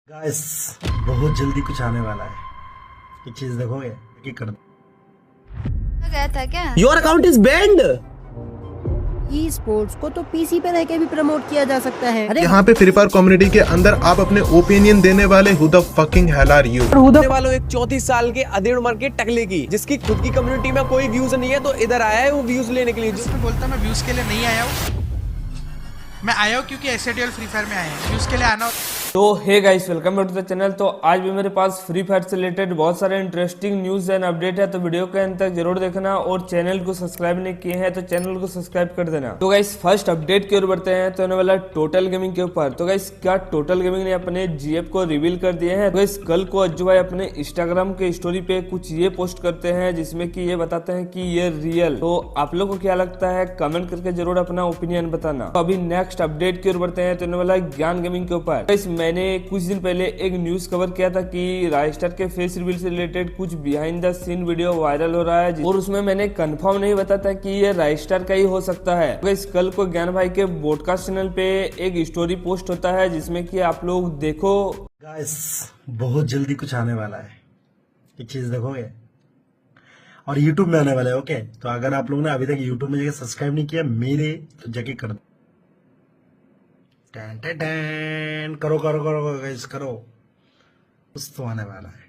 Guys, बहुत जल्दी कुछ आने वाला है। ये चीज देखोगे कि कर गया था क्या? Your account is band. E sports को तो पीसी पे रह के भी प्रमोट किया जा सकता है। अरे यहाँ पे फ्री फायर कम्युनिटी के अंदर आप अपने ओपिनियन देने वाले who the fucking hell are you. होने वालों एक 34 साल के अधेड़ उम्र के टकले की, जिसकी खुद की कम्युनिटी में कोई व्यूज नहीं है, तो इधर आया है वो व्यूज लेने के लिए। जिसमें बोलता मैं व्यूज के लिए नहीं आया हूँ, मैं आया हूँ क्योंकि एसएटीएल फ्री फायर में आया है। व्यूज के लिए आना। तो hey guys, welcome back to the channel. तो आज भी मेरे पास फ्री फायर से रिलेटेड बहुत सारे इंटरेस्टिंग न्यूज़ एंड अपडेट है, तो वीडियो के अंत तक जरूर देखना। और चैनल को सब्सक्राइब नहीं किए हैं तो चैनल को सब्सक्राइब कर देना। तो गाइस, फर्स्ट अपडेट की ओर बढ़ते हैं, तो होने वाला टोटल गेमिंग के ऊपर। तो गाइस, क्या टोटल गेमिंग ने अपने जीएफ को रिवील कर दिए हैं? तो गाइस, कल को अज्जू भाई अपने इंस्टाग्राम के स्टोरी पे कुछ ये पोस्ट करते हैं, जिसमें कि ये बताते हैं कि ये रियल। तो आप लोग को क्या लगता है, कमेंट करके जरूर अपना ओपिनियन बताना। तो अभी नेक्स्ट अपडेट की ओर बढ़ते हैं, तो होने वाला ज्ञान गेमिंग के ऊपर। गाइस, मैंने कुछ दिन पहले एक न्यूज कवर किया था कि राइस्टार के फेस रिवील से रिलेटेड कुछ behind the scene video viral हो रहा है, और उसमें मैंने कंफर्म नहीं बताता कि ये राइस्टार का ही हो सकता है। तो इस कल को ज्ञान भाई के पॉडकास्ट चैनल पे एक स्टोरी पोस्ट होता है, जिसमें कि आप लोग देखो। गाइस, बहुत जल्दी कुछ आने वाला है। ये चीज देखोगे और YouTube में आने वाला है। ओके, तो अगर आप लोगों ने अभी तक YouTube में जाके सब्सक्राइब नहीं किया मेरे, तो जाके कर दो। टैन टैन टैन, करो करो करो गाइस, करो। कुछ तो आने वाला है।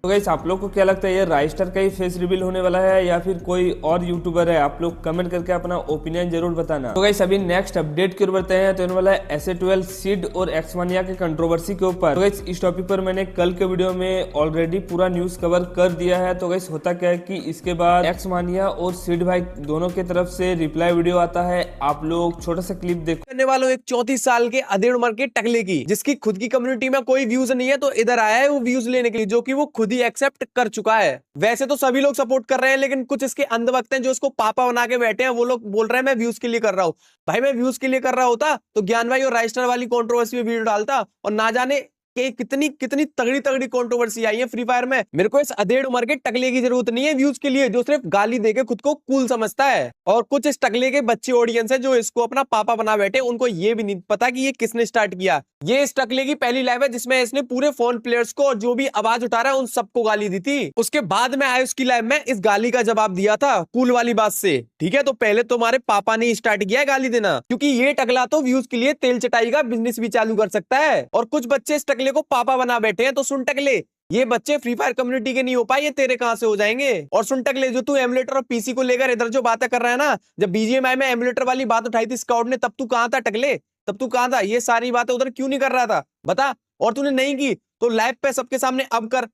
तो गाइस, आप लोग को क्या लगता है, ये राइस्टार का ही फेस रिवील होने वाला है या फिर कोई और यूट्यूबर है? आप लोग कमेंट करके अपना ओपिनियन जरूर बताना। तो गाइस, अभी नेक्स्ट अपडेट की ओर बढ़ते हैं, तो होने वाला है SA12 सिड और एक्समानिया के कंट्रोवर्सी के ऊपर। तो गाइस, इस टॉपिक पर मैंने कल के वीडियो में ऑलरेडी पूरा न्यूज कवर कर दिया है। तो गाइस, होता क्या है कि इसके बाद एक्समानिया और सिड भाई दोनों की तरफ से रिप्लाई वीडियो आता है। आप लोग छोटा सा क्लिप देखो। करने वालों एक 34 साल के अधेड़ उम्र के टकले की, जिसकी खुद की कम्युनिटी में कोई व्यूज नहीं है, तो इधर आया है वो व्यूज लेने के लिए, जो कि वो खुद ही एक्सेप्ट कर चुका है। वैसे तो सभी लोग सपोर्ट कर रहे हैं, लेकिन कुछ इसके अंधभक्त हैं जो इसको पापा बना के बैठे हैं। वो लोग बोल रहे हैं मैं व्यूज के लिए कर रहा हूं। भाई, मैं व्यूज के लिए कर रहा होता तो ज्ञान भाई और राइस्टार वाली कंट्रोवर्सी में वीडियो डालता, और ना जाने कि कितनी कितनी तगड़ी तगड़ी कंट्रोवर्सी आई है फ्री फायर में। मेरे को इस अधेड़ उम्र के टकले की जरूरत नहीं है व्यूज के लिए, जो सिर्फ गाली देके खुद को कूल समझता है। और कुछ इस टकले के बच्चे ऑडियंस है जो इसको अपना पापा बना बैठे, उनको ये भी नहीं पता कि ये किसने स्टार्ट किया। ये इस टकले की पहली लाइव है जिसमें इसने पूरे फोन प्लेयर्स को, जो भी आवाज उठा रहा है, उन सबको गाली दी थी। उसके बाद में आया उसकी लाइव में इस गाली का जवाब दिया था कूल वाली बात से। ठीक है, तो पहले तुम्हारे पापा ने स्टार्ट किया गाली देना, क्योंकि ये टकला तो व्यूज के लिए तेल चटाई का बिजनेस भी चालू कर सकता है। और कुछ बच्चे इस टकले को पापा बना बैठे हैं। तो सुन टकले, ये बच्चे फ्री फायर कम्युनिटी के नहीं हो पाए, ये तेरे कहां से हो जाएंगे? और सुन टकले, जो तू एमुलेटर और पीसी को लेकर इधर जो बातें कर रहा है ना, जब बीजीएमआई में एमुलेटर वाली बात उठाई थी स्काउट ने, तब तू कहां था टकले? तब तू कहां था? ये सारी बातें उधर क्यों नहीं कर रहा था, बता। और तूने नहीं की तो लाइव पे सबके सामने अब कर,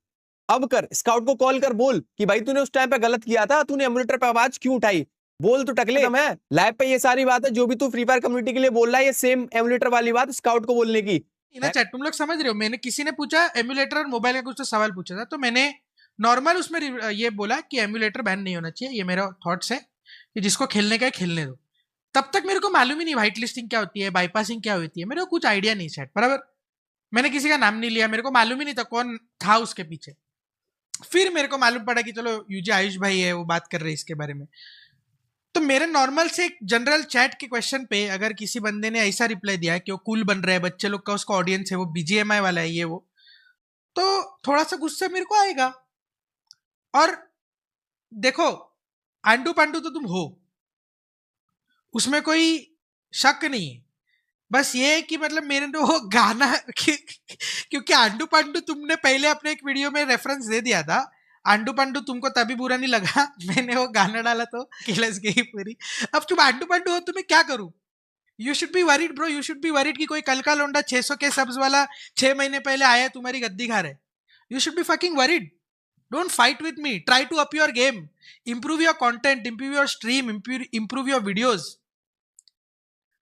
अब कर। स्काउट को कॉल कर, बोल कि भाई तूने उस टाइम पे गलत किया था, तूने एमुलेटर पे आवाज क्यों उठाई? बोल तो टकले। मैं लाइव पे ये सारी बात है जो भी तू फ्री फायर कम्युनिटी के लिए बोल रहा है, ये सेम एमुलेटर वाली बात स्काउट को बोलने की। ना चैट, तुम लोग समझ रहे हो, मैंने किसी ने पूछा एमुलेटर और मोबाइल का कुछ तो सवाल पूछा था, तो मैंने नॉर्मल उसमें ये बोला कि एमुलेटर बैन नहीं होना चाहिए। ये मेरा थॉट्स है कि जिसको खेलने का है खेलने दो। तब तक मेरे को मालूम ही नहीं व्हाइट लिस्टिंग क्या होती है, बाईपासिंग क्या होती है, मेरे को कुछ आइडिया नहीं सेट बराबर। मैंने किसी का नाम नहीं लिया, मेरे को मालूम ही नहीं था कौन था उसके पीछे। फिर मेरे को मालूम पड़ा कि चलो यूजी आयुष भाई है, वो बात कर रहे हैं इसके बारे में। तो मेरे नॉर्मल से जनरल चैट के क्वेश्चन पे अगर किसी बंदे ने ऐसा रिप्लाई दिया कि वो कूल बन रहा है, बच्चे लोग का उसका ऑडियंस है, वो बीजीएमआई वाला है, ये वो, तो थोड़ा सा गुस्सा मेरे को आएगा। और देखो, आंडू पांडू तो तुम हो, उसमें कोई शक नहीं है। बस ये है कि मतलब मेरे वो गाना क्योंकि आंडू पांडू तुमने पहले अपने एक वीडियो में रेफरेंस दे दिया था। आंडू पांडू तुमको तभी बुरा नहीं लगा, मैंने वो गाना डाला तो किलस गई पूरी। अब तुम आंडू पांडू हो, तुम्हें क्या करूं? You should be worried bro, you should be worried कि कोई कल का लोंडा 600 के सब्स वाला 6 महीने पहले आया तुम्हारी गद्दी खा रहे। You should be fucking worried. Don't fight with me, try to up your game, improve your content, improve your stream, improve your videos.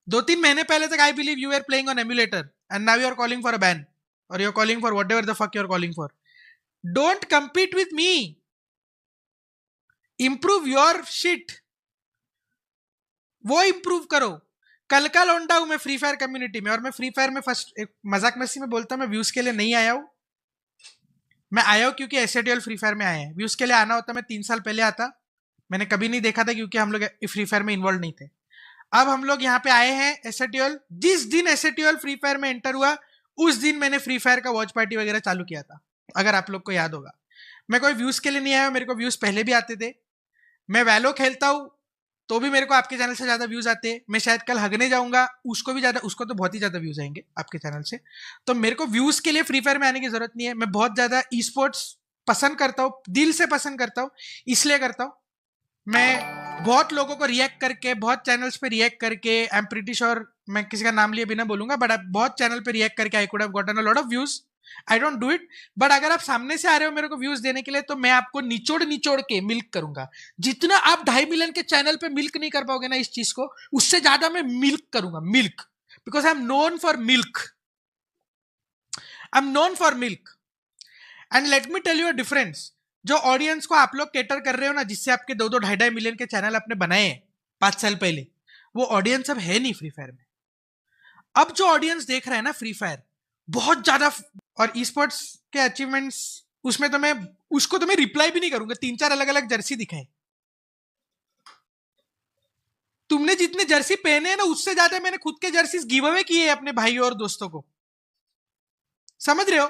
2-3 महीने पहले तक I believe you are playing on emulator and now you are calling for a ban, और you are calling for whatever the fuck you are calling for. Don't compete with me, improve your shit, वो improve करो। कल का लौंडा हूं मैं free fire community में, और मैं फ्री फायर में फर्स्ट एक मजाक मस्ती में बोलता हूं मैं व्यूज के लिए नहीं आया हूं, मैं आया हूं क्योंकि एसएटीएल फ्री फायर में आया है। व्यूज के लिए आना होता मैं 3 साल पहले आता, मैंने कभी नहीं देखा था क्योंकि हम लोग फ्री फायर में इन्वॉल्व नहीं थे। अब हम लोग यहाँ पे आए हैं एसएटीएल, जिस दिन एसएटीएल फ्री फायर में एंटर हुआ उस दिन मैंने फ्री फायर का वॉच पार्टी वगैरह चालू किया था, अगर आप लोग को याद होगा। मैं कोई व्यूज के लिए नहीं आया, मेरे को व्यूज पहले भी आते थे। मैं वैलो खेलता हूँ तो भी मेरे को आपके चैनल से ज्यादा व्यूज आते हैं। मैं शायद कल हगने जाऊंगा, उसको तो बहुत ही ज्यादा व्यूज आएंगे आपके चैनल से। तो मेरे को व्यूज के लिए फ्री फायर में आने की जरूरत नहीं है। मैं बहुत ज्यादा ई स्पोर्ट्स पसंद करता हूँ, दिल से पसंद करता हूँ, इसलिए करता हूँ। मैं बहुत लोगों को रिएक्ट करके, बहुत चैनल्स पे रिएक्ट करके, आई एम प्रीटी श्योर मैं किसी का नाम लिए बिना बोलूंगा, बट बहुत चैनल पे रिएक्ट करके I could have gotten a lot of views. I don't do it, but अगर आप सामने से आ रहे हो मेरे को व्यूज देने के लिए, तो मैं आपको निचोड़ निचोड़ के मिल्क करूंगा। जितना आप 2.5 मिलियन के चैनल पे मिल्क नहीं कर पाओगे ना इस चीज को, उससे ज्यादा मैं मिल्क करूंगा, milk, because I am known for milk. I am known for milk. And let me tell you a difference. जो ऑडियंस को आप लोग कैटर कर रहे हो ना, जिससे आपके 2-2, 2.5 मिलियन के चैनल आपने बनाए हैं 5 साल पहले, वो ऑडियंस अब है नहीं फ्री फायर में। अब जो ऑडियंस देख रहा है ना फ्री फायर, बहुत ज्यादा, और ई स्पोर्ट्स के अचीवमेंट्स, उसमें तो मैं उसको तो मैं रिप्लाई भी नहीं करूंगा। 3-4 अलग अलग जर्सी दिखाए। तुमने जितने जर्सी पहने हैं ना, उससे ज्यादा मैंने खुद के जर्सीज गिव अवे किए अपने भाइयों और दोस्तों को, समझ रहे हो?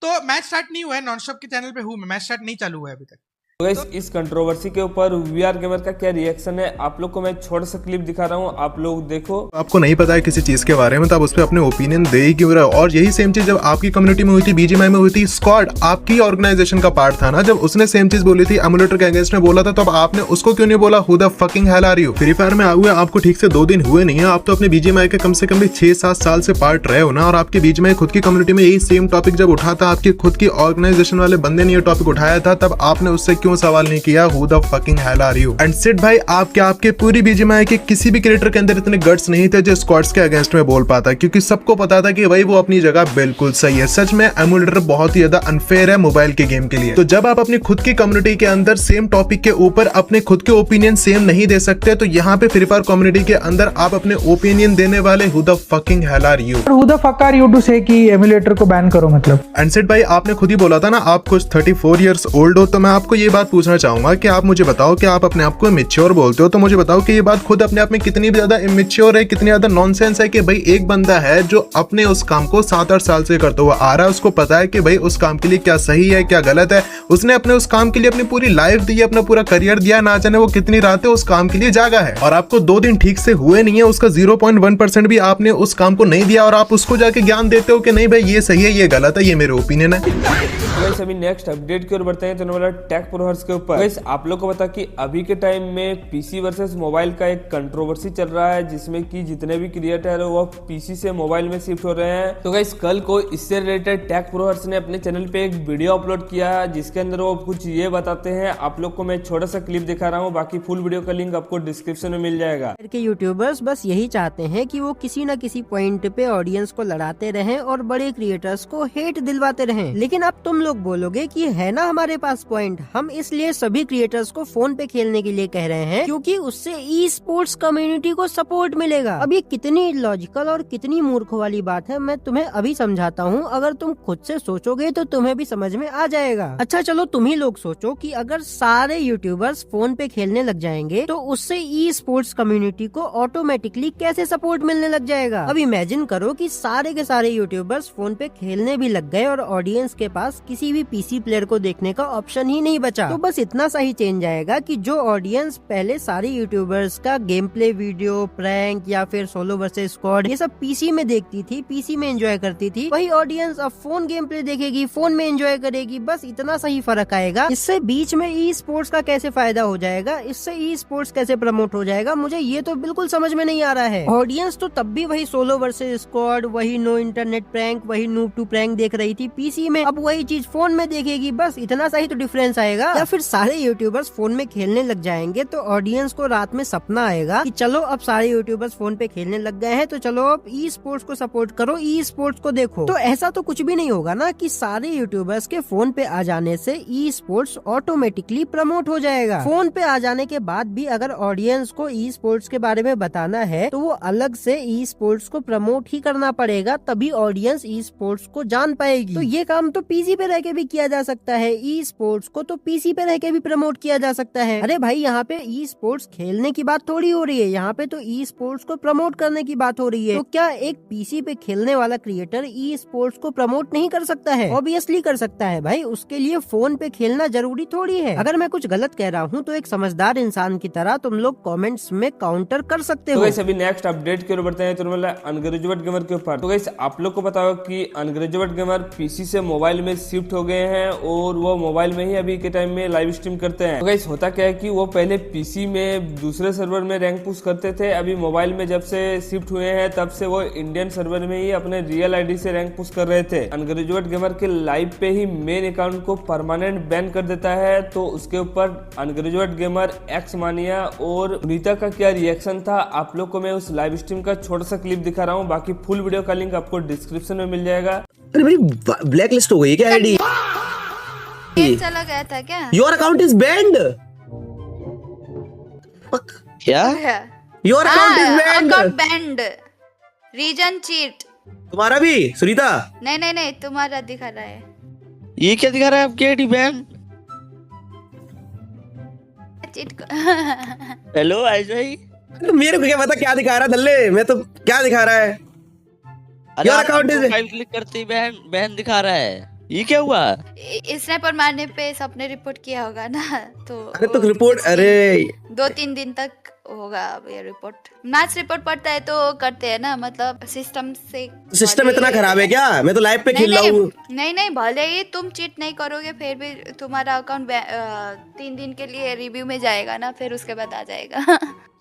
तो मैच स्टार्ट नहीं हुआ है, नॉनस्टॉप के चैनल पे हूं मैं, मैच स्टार्ट नहीं चालू हुआ है अभी तक। तो गाइस इस कंट्रोवर्सी के ऊपर वीआर गेमर का क्या रिएक्शन है, आप लोग को मैं छोटा सा क्लिप दिखा रहा हूँ, आप लोग देखो। आपको नहीं पता है किसी चीज के बारे में तो आप उस पर अपने ओपिनियन दे ही क्यों रहे हो। और यही सेम चीज जब आपकी कम्युनिटी में हुई थी, बीजीएमआई में हुई थी, स्क्वाड आपकी ऑर्गेनाइजेशन का पार्ट था ना, जब उसने सेम चीज बोली थी, एमुलेटर के अगेंस्ट में बोला था, तो अब आपने उसको क्यों नहीं बोला who the fucking hell are you. Free Fire में आए हुए आपको ठीक से 2 दिन हुए नहीं है, आप तो अपने बीजीएमआई के कम से कम भी 6-7 साल से पार्ट रहे हो ना। और आपके बीजीएमआई खुद की कम्युनिटी में यही सेम टॉपिक जब उठा था, आपकी खुद की ऑर्गेनाइजेशन वाले बंदे ने ये टॉपिक उठाया था, तब आपने उससे क्यों सवाल नहीं किया who the fucking hell are you? And Sid भाई, आपके पूरी बीजीएमआई के किसी भी क्रिएटर के अंदर इतने गट्स नहीं थे जो स्क्वाड्स के अगेंस्ट में बोल पाता, क्योंकि सबको पता था कि भाई वो अपनी जगह बिल्कुल सही है। सच में एमुलेटर बहुत ही ज्यादा अनफेयर है मोबाइल के गेम के लिए। तो जब आप अपनी खुद की कम्युनिटी के अंदर सेम टॉपिक के ऊपर अपने खुद के ओपिनियन सेम नहीं दे सकते, तो यहाँ पे फ्री फायर कम्युनिटी के अंदर आप अपने ओपिनियन देने वाले who the fucking hell are you? Who the fuck are you to say कि एमुलेटर को बैन करो मतलब। एंड सिड भाई, आपने खुद ही बोला था ना आप कुछ 34 ईयर्स ओल्ड हो, तो मैं आपको ये बात पूछना चाहूंगा कि आप मुझे बताओ कि आप अपने आप को इमेच्योर बोलते हो, तो मुझे बताओ कि ये बात खुद अपने आप में कितनी ज्यादा इमेच्योर है, कितनी ज्यादा नॉनसेंस है कि भाई एक बंदा है जो अपने उस काम को 7-8 साल से करते हुआ आ रहा है, उसको पता है कि भाई उस काम के लिए क्या सही है क्या गलत है, उसने अपने उस काम के लिए अपनी पूरी लाइफ दी, अपना पूरा करियर दिया, ना जाने वो कितनी रातें उस काम के लिए जागा है, और आपको 2 दिन ठीक से हुए नहीं है, उसका 0.1% भी आपने उस काम को नहीं दिया, और आप उसको जाके ज्ञान देते हो कि नहीं भाई ये सही है ये गलत है, ये मेरे ओपिनियन है। अभी नेक्स्ट अपडेट की ओर बढ़ते हैं, तो वाला टेक प्रोहर्स के ऊपर। गाइस आप लोग को पता कि अभी के टाइम में पीसी वर्सेस मोबाइल का एक कंट्रोवर्सी चल रहा है, जिसमें कि जितने भी क्रिएटर है वो पीसी से मोबाइल में शिफ्ट हो रहे हैं। तो गाइस कल को इससे रिलेटेड टेक प्रोहर्स ने अपने चैनल पे एक वीडियो अपलोड किया है, जिसके अंदर वो कुछ ये बताते हैं। आप लोग को मैं छोटा सा क्लिप दिखा रहा हूँ, बाकी फुल वीडियो का लिंक आपको डिस्क्रिप्शन में मिल जाएगा। के यूट्यूबर्स बस यही चाहते हैं कि वो किसी न किसी पॉइंट पे ऑडियंस को लड़ाते रहें और बड़े क्रिएटर्स को हेट दिलवाते रहें। लेकिन अब तुम लोग बोलोगे कि है ना हमारे पास पॉइंट, हम इसलिए सभी क्रिएटर्स को फोन पे खेलने के लिए कह रहे हैं क्योंकि उससे ई स्पोर्ट्स कम्युनिटी को सपोर्ट मिलेगा। अब ये कितनी लॉजिकल और कितनी मूर्ख वाली बात है, मैं तुम्हें अभी समझाता हूँ। अगर तुम खुद से सोचोगे तो तुम्हें भी समझ में आ जाएगा। अच्छा चलो तुम ही लोग सोचो कि अगर सारे यूट्यूबर्स फोन पे खेलने लग जाएंगे तो उससे ई स्पोर्ट्स कम्युनिटी को ऑटोमेटिकली कैसे सपोर्ट मिलने लग जाएगा। अब इमेजिन करो कि सारे के सारे यूट्यूबर्स फोन पे खेलने भी लग गए और ऑडियंस के पास किसी भी पीसी प्लेयर को देखने का ऑप्शन ही नहीं बचा। तो बस इतना सा ही चेंज आएगा कि जो ऑडियंस पहले सारे यूट्यूबर्स का गेम प्ले वीडियो, प्रैंक या फिर सोलो वर्सेस स्क्वाड ये सब पीसी में देखती थी, पीसी में एंजॉय करती थी, वही ऑडियंस अब फोन गेम प्ले देखेगी, फोन में एंजॉय करेगी। बस इतना सा ही फर्क आएगा। इससे बीच में ई स्पोर्ट्स का कैसे फायदा हो जाएगा, इससे ई स्पोर्ट्स कैसे प्रमोट हो जाएगा, मुझे ये तो बिल्कुल समझ में नहीं आ रहा है। ऑडियंस तो तब भी वही सोलो वर्सेस स्क्वाड, वही नो इंटरनेट प्रैंक, वही नूब टू प्रैंक देख रही थी पीसी में, अब वही चीज फोन में देखेगी। बस इतना सा ही तो डिफरेंस आएगा। या फिर सारे यूट्यूबर्स फोन में खेलने लग जाएंगे तो ऑडियंस को रात में सपना आएगा कि चलो अब सारे यूट्यूबर्स फोन पे खेलने लग गए हैं तो चलो अब ई स्पोर्ट्स को सपोर्ट करो, ई स्पोर्ट्स को देखो। तो ऐसा तो कुछ भी नहीं होगा ना कि सारे यूट्यूबर्स के फोन पे आ जाने से ई स्पोर्ट्स ऑटोमेटिकली प्रमोट हो जाएगा। फोन पे आ जाने के बाद भी अगर ऑडियंस को ई स्पोर्ट्स के बारे में बताना है तो वो अलग से ई स्पोर्ट्स को प्रमोट ही करना पड़ेगा, तभी ऑडियंस ई स्पोर्ट्स को जान पाएगी। तो ये काम तो पीसी पे रह के भी किया जा सकता है। ई स्पोर्ट्स को तो पीसी पीसी पे रह के भी प्रमोट किया जा सकता है। अरे भाई यहाँ पे ई स्पोर्ट्स खेलने की बात थोड़ी हो रही है, यहाँ पे तो ई स्पोर्ट्स को प्रमोट करने की बात हो रही है। तो क्या एक पीसी पे खेलने वाला क्रिएटर ई स्पोर्ट्स को प्रमोट नहीं कर सकता है? ऑब्वियसली कर सकता है भाई, उसके लिए फोन पे खेलना जरूरी थोड़ी है। अगर मैं कुछ गलत कह रहा हूँ तो एक समझदार इंसान की तरह तुम लोग कमेंट्स में काउंटर कर सकते तो हो। गाइस अभी नेक्स्ट अपडेट की ओर बढ़ते हैं, तो मतलब अनग्रेजुएट गेमर के ऊपर। तो गाइस आप लोग को पता होगा कि अनग्रेजुएट गेमर पीसी से मोबाइल में शिफ्ट हो गए हैं और वो मोबाइल में ही अभी के टाइम में लाइव स्ट्रीम करते हैं। तो गाइस होता क्या है कि वो पहले पीसी में दूसरे सर्वर में रैंक पुश करते थे, अभी मोबाइल में जब से शिफ्ट हुए हैं तब से वो इंडियन सर्वर में ही अपने रियल आईडी से रैंक पुश कर रहे थे। अनग्रेजुएट गेमर के लाइव पे ही मेन अकाउंट को परमानेंट बैन कर देता है। तो उसके ऊपर अनग्रेजुएट गेमर एक्स मानिया और नीता का क्या रिएक्शन था, आप लोग को मैं उस लाइव स्ट्रीम का छोटा सा क्लिप दिखा रहा हूँ। बाकी फुल वीडियो का लिंक आपको डिस्क्रिप्शन में मिल जाएगा। अरे मेरी ब्लैक लिस्ट हो गई क्या आईडी? ये चला गया था क्या? Your account is banned. क्या? Your account is banned. Account banned, reason cheat. तुम्हारा भी सुनीता? नहीं तुम्हारा दिखा रहा है। ये क्या दिखा रहा है आपके ID band? Cheat hello Ayush भाई, मेरे को क्या पता क्या दिखा रहा है दल्ले, मैं तो क्या दिखा रहा है? Your account is profile click करते ही बैन दिखा रहा है, ये क्या हुआ? स्नाइपर मारने पे सबने रिपोर्ट किया होगा ना, तो अरे तो रिपोर्ट, अरे 2-3 दिन तक होगा ये रिपोर्ट। मैच रिपोर्ट पड़ता है तो करते हैं ना, मतलब सिस्टम से। सिस्टम इतना खराब है क्या? मैं तो लाइव पे खेल रहा हूँ। नहीं भले ही तुम चीट नहीं करोगे फिर भी तुम्हारा अकाउंट 3 दिन के लिए रिव्यू में जाएगा ना, फिर उसके बाद आ जाएगा।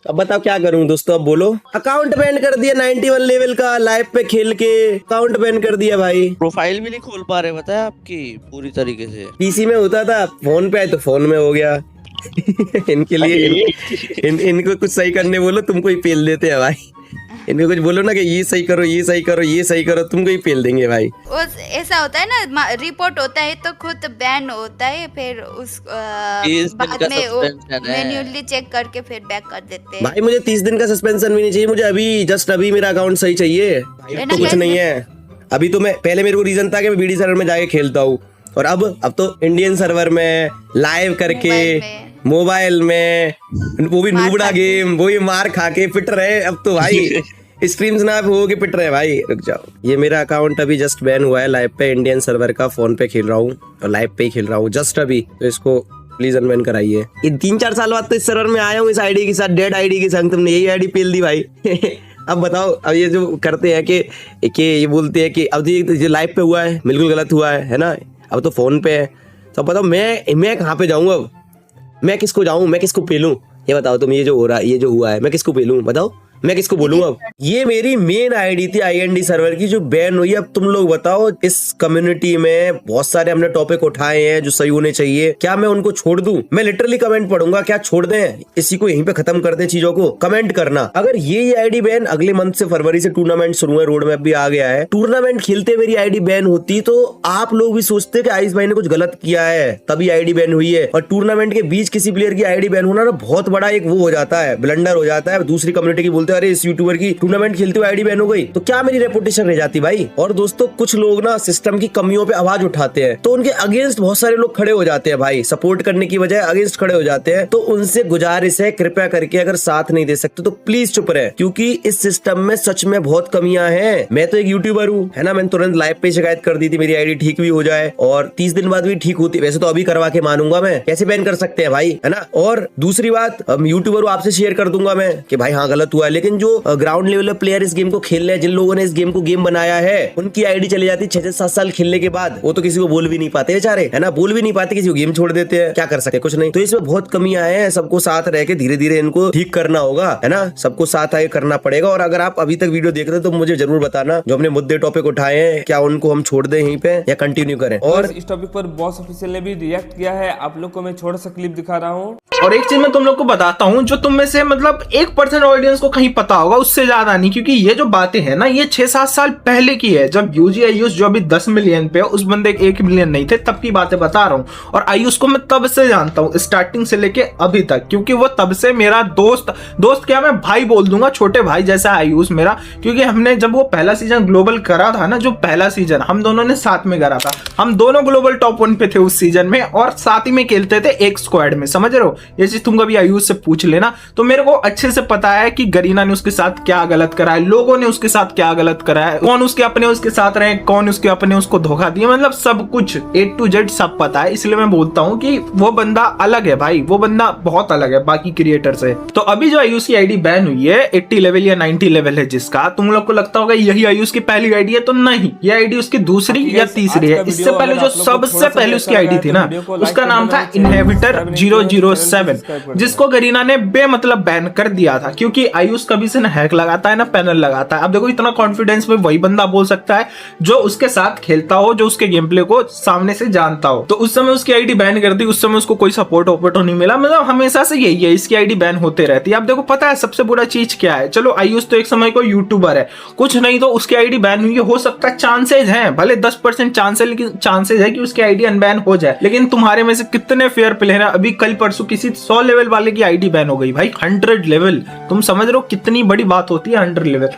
अब बताओ क्या करूं दोस्तों, अब बोलो। अकाउंट बैन कर दिया 91 लेवल का, लाइव पे खेल के अकाउंट बैन कर दिया भाई। प्रोफाइल भी नहीं खोल पा रहे बताया आपकी पूरी तरीके से। पीसी में होता था, फोन पे आए तो फोन में हो गया। इनके लिए इनको कुछ सही करने बोलो, तुमको ही पेल देते हैं भाई। इनको कुछ बोलो ना कि ये सही करो, ये सही करो, ये सही करो, तुमको ही पेल देंगे भाई। ऐसा होता है ना, रिपोर्ट होता है तो खुद बैन होता है, फिर उस बाद में मैन्युअली चेक करके फिर बैक कर देते हैं। भाई मुझे 30 दिन का सस्पेंशन भी नहीं चाहिए, मुझे अभी जस्ट अभी मेरा अकाउंट सही चाहिए। तो कुछ नहीं है अभी, तो मैं पहले मेरे को रीजन था कि मैं बीडी सर्वर में जाके खेलता हूँ, और अब तो इंडियन सर्वर में लाइव करके मोबाइल में, वो भी नूबड़ा गेम, वो भी मार खा के पिट रहे। अब तो भाई स्ट्रीम्स ना हो के पिट रहे भाई। रुक जाओ, ये मेरा अकाउंट अभी जस्ट बैन हुआ है लाइव पे, इंडियन सर्वर का, फोन पे खेल रहा हूँ और लाइव पे ही खेल रहा हूँ जस्ट अभी, तो इसको प्लीज अनबैन कराइए। ये 3-4 साल बाद तो इस सर्वर में आया हूँ, इस आईडी के साथ, डेड आईडी के संग। तुमने यही आईडी पेल दी भाई। अब बताओ, अब ये जो करते हैं कि ये बोलते हैं कि अब ये लाइव पे हुआ है, बिल्कुल गलत हुआ है ना, अब तो फोन पे है। तो बताओ मैं कहाँ पे जाऊँ अब, मैं किसको जाऊँ, मैं किसको पेलूं? ये बताओ तुम, ये जो हो रहा है, ये जो हुआ है, मैं किसको पेलूं? बताओ मैं किसको बोलूं? अब ये मेरी मेन आईडी थी IND सर्वर की, जो बैन हुई है। अब तुम लोग बताओ, इस कम्युनिटी में बहुत सारे हमने टॉपिक उठाए हैं जो सही होने चाहिए, क्या मैं उनको छोड़ दूं? मैं लिटरली कमेंट पढ़ूंगा, क्या छोड़ दें इसी को, यहीं पे खत्म कर दें चीजों को? कमेंट करना। अगर ये आईडी बैन, अगले मंथ से फरवरी से टूर्नामेंट शुरू है, रोड मैप भी आ गया है, टूर्नामेंट खेलते मेरी आईडी बैन होती तो आप लोग भी सोचते कि आयुष भाई ने कुछ गलत किया है तभी आईडी बैन हुई है। और टूर्नामेंट के बीच किसी प्लेयर की आईडी बैन होना ना बहुत बड़ा एक वो हो जाता है, ब्लंडर हो जाता है। दूसरी कम्युनिटी की बोलते अरे इस यूट्यूबर की टूर्नामेंट खेलते हुए आईडी बैन हो गई, तो क्या मेरी रेपुटेशन रह जाती भाई? और दोस्तों कुछ लोग ना सिस्टम की कमियों पे आवाज उठाते हैं, तो उनके अगेंस्ट बहुत सारे लोग खड़े हो जाते हैं भाई, सपोर्ट करने की बजाय अगेंस्ट खड़े हो जाते हैं। तो उनसे गुजारिश है, कृपया करके अगर साथ नहीं दे सकते तो प्लीज चुप रहे, क्योंकि इस सिस्टम में सच में बहुत कमियां हैं। मैं तो एक यूट्यूबर हूँ, है ना, मैंने तुरंत लाइव पे शिकायत कर दी थी, मेरी आईडी ठीक भी हो जाए और 30 दिन बाद भी ठीक होती। वैसे तो अभी करवा के मानूंगा मैं, कैसे बैन कर सकते हैं भाई, है ना। और दूसरी बात, यूट्यूबर आपसे शेयर कर दूंगा मैं कि भाई हाँ गलत हुआ है, लेकिन जो ग्राउंड लेवल प्लेयर इस गेम को खेल रहे हैं, जिन लोगों ने इस गेम को गेम बनाया है, उनकी आईडी चली जाती 6-7 साल खेलने के बाद। वो तो किसी को बोल भी नहीं पाते बेचारे, है ना, बोल भी नहीं पाते, किसी को गेम छोड़ देते हैं, क्या कर सकते हैं, कुछ नहीं। तो इसमें बहुत कमियां हैं, सबको साथ रह के धीरे धीरे इनको ठीक करना होगा, है ना, सबको साथ आगे करना पड़ेगा। और अगर आप अभी तक वीडियो देख रहे हो तो मुझे जरूर बताना, जो हमने मुद्दे टॉपिक उठाए हैं, क्या उनको हम छोड़ दें यहीं पे या कंटिन्यू करें। और इस टॉपिक पर बॉस ऑफिशियल ने भी रिएक्ट किया है, आप लोग को मैं छोटा सा क्लिप दिखा रहा हूँ। और एक चीज मैं तुम लोग को बताता हूँ, जो तुम में से मतलब 1% ऑडियंस को कहीं पता होगा, उससे ज्यादा नहीं, क्योंकि ये जो बातें हैं ना ये 6-7 साल पहले की है, जब यूजी आयुष जो अभी 10 मिलियन पे उस बंदे 1 मिलियन नहीं थे, तब की बातें बता रहा हूँ। और आयुष को मैं तब से जानता हूँ, स्टार्टिंग से लेके अभी तक, क्योंकि वो तब से मेरा दोस्त क्या मैं भाई बोल दूंगा, छोटे भाई जैसा आयुष मेरा, क्योंकि हमने जब वो पहला सीजन ग्लोबल करा था ना, जो पहला सीजन हम दोनों ने साथ में करा था, हम दोनों ग्लोबल टॉप 1 पे थे उस सीजन में और साथ ही में खेलते थे एक स्क्वाड में, समझ रहे हो। ये चीज तुम कभी आयुष से पूछ लेना। तो मेरे को अच्छे से पता है कि गरीना ने उसके साथ क्या गलत करा है, लोगों ने उसके साथ क्या गलत करा है, कौन उसके अपने उसके साथ रहे, कौन उसके अपने उसको धोखा दिया, मतलब सब कुछ A to Z सब पता है। इसलिए मैं बोलता हूँ कि वो बंदा अलग है भाई, वो बंदा बहुत अलग है बाकी क्रिएटर से। तो अभी जो आयुष की आईडी बैन हुई है 80 लेवल या 90 लेवल है जिसका, तुम लोग को लगता होगा यही आयुष की पहली आईडी है, तो नहीं, ये आईडी उसकी दूसरी या तीसरी है। इससे पहले जो सबसे पहले उसकी आईडी थी ना, उसका नाम था इनहेबिटर 007, जिसको गरीना ने बेमतलब बैन कर दिया था, क्योंकि आयुष कभी से ना हैक लगाता है ना पैनल लगाता है। अब देखो इतना कॉन्फिडेंस में वही बंदा बोल सकता है जो उसके साथ खेलता हो, जो उसके गेम प्ले को सामने से जानता हो। तो उस समय उसकी आईडी बैन कर दी, उस समय उसको कोई सपोर्ट वोपोर्ट नहीं मिला, मतलब हमेशा से यही है, इसकी आईडी बैन होते रहती है। अब देखो पता है सबसे बुरा चीज क्या है, चलो आयुष तो एक समय को यूट्यूबर है, कुछ नहीं तो उसकी आईडी बैन हुई हो सकता है, चांसेज हैं, भले 10% चांस है, लेकिन चांसेज है कि उसकी आईडी अनबैन हो जाए। लेकिन तुम्हारे में से कितने फेयर प्लेयर है, अभी कल परसों किसी 100 लेवल वाले की आईडी बैन हो गई भाई, 100 लेवल, तुम समझ रहे हो कितनी बड़ी बात होती है 100 लेवल।